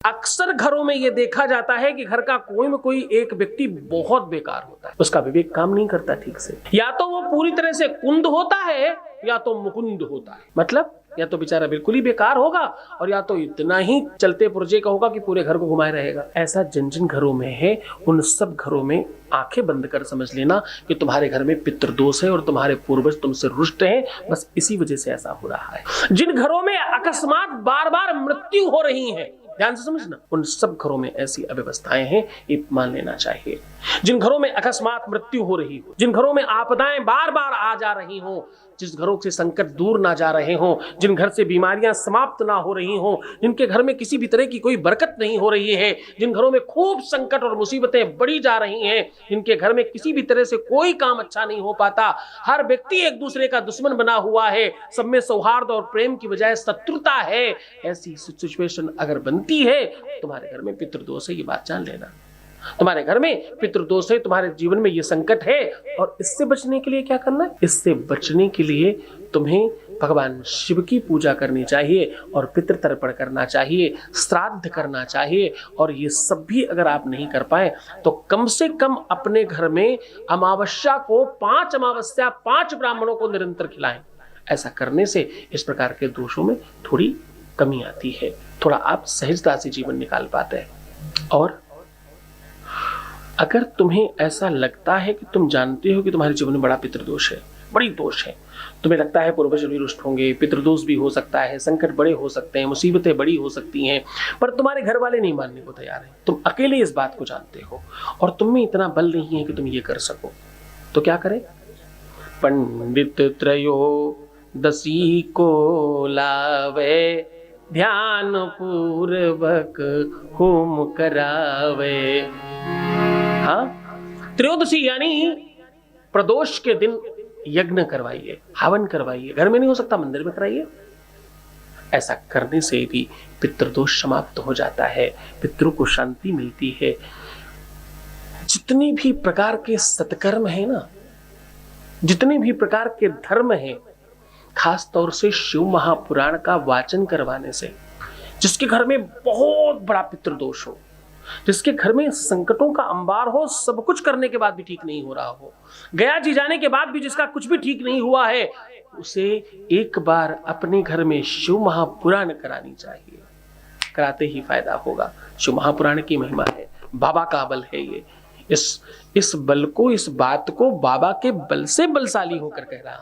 अक्सर घरों में यह देखा जाता है कि घर का कोई में कोई एक व्यक्ति बहुत बेकार होता है, उसका विवेक काम नहीं करता ठीक से। या तो वो पूरी तरह से कुंद होता है या तो मुकुंद होता है, मतलब या तो बेचारा बिल्कुल ही बेकार होगा और या तो इतना ही चलते पुर्जे का होगा कि पूरे घर को घुमाए रहेगा। ऐसा जिन जिन घरों में है उन सब घरों में आंखें बंद कर समझ लेना कि तुम्हारे घर में पितृदोष है और तुम्हारे पूर्वज तुमसे रुष्ट हैं, बस इसी वजह से ऐसा हो रहा है। जिन घरों में अकस्मात बार बार मृत्यु हो रही है, ध्यान से समझना, उन सब घरों में ऐसी अव्यवस्थाएं हैं, ये मान लेना चाहिए। जिन घरों में अकस्मात मृत्यु हो रही हो, जिन घरों में आपदाएं बार बार आ जा रही हो, जिस घरों से संकट दूर ना जा रहे हो, जिन घर से बीमारियां समाप्त ना हो रही हो, जिनके घर में किसी भी तरह की कोई बरकत नहीं हो रही है, जिन घरों में खूब संकट और मुसीबतें बढ़ी जा रही हैं, जिनके घर में किसी भी तरह से कोई काम अच्छा नहीं हो पाता, हर व्यक्ति एक दूसरे का दुश्मन बना हुआ है, सब में सौहार्द और प्रेम की बजाय शत्रुता है, ऐसी सिचुएशन अगर बनती है, तुम्हारे घर में पितृदोष है, ये बात जान लेना। तुम्हारे घर में पितृदोष है, तुम्हारे जीवन में ये संकट है, और इससे बचने के लिए क्या करना है? इससे बचने के लिए तुम्हें भगवान शिव की पूजा करनी चाहिए और पितृ तर्पण करना चाहिए, श्राद्ध करना चाहिए। और ये सब भी अगर आप नहीं कर पाए तो कम से कम अपने घर में अमावस्या को 5 अमावस्या 5 ब्राह्मणों को निरंतर खिलाएं। ऐसा करने से इस प्रकार के दोषों में थोड़ी कमी आती है, थोड़ा आप सहजता से जीवन निकाल पाते हैं। और अगर तुम्हें ऐसा लगता है कि तुम जानते हो कि तुम्हारे जीवन में बड़ा पितृदोष है, बड़ी दोष है, तुम्हें लगता है पूर्वज भी रुष्ट होंगे, पितृदोष भी हो सकता है, संकट बड़े हो सकते हैं, मुसीबतें बड़ी हो सकती हैं, पर तुम्हारे घर वाले नहीं मानने को तैयार हैं, तुम अकेले इस बात को जानते हो और तुम में इतना बल नहीं है कि तुम ये कर सको, तो क्या करें? पंडित त्रयोदशी को लावे, ध्यान पूर्वक होम करावे। हाँ, त्रयोदशी यानी प्रदोष के दिन यज्ञ करवाइए, हवन करवाइए, घर में नहीं हो सकता मंदिर में कराइए। ऐसा करने से भी पितृदोष समाप्त हो जाता है, पितरों को शांति मिलती है। जितने भी प्रकार के सत्कर्म है ना, जितने भी प्रकार के धर्म हैं, खास तौर से शिव महापुराण का वाचन करवाने से, जिसके घर में बहुत बड़ा पितृदोष हो, जिसके घर में संकटों का अंबार हो, सब कुछ करने के बाद भी ठीक नहीं हो रहा हो, गया जी जाने के बाद भी जिसका कुछ भी ठीक नहीं हुआ है, उसे एक बार अपने घर में शिव महापुराण करानी चाहिए। कराते ही फायदा होगा। शिव महापुराण की महिमा है, बाबा का बल है ये। इस बल को, इस बात को बाबा के बल से बलशाली होकर कह रहा हूं।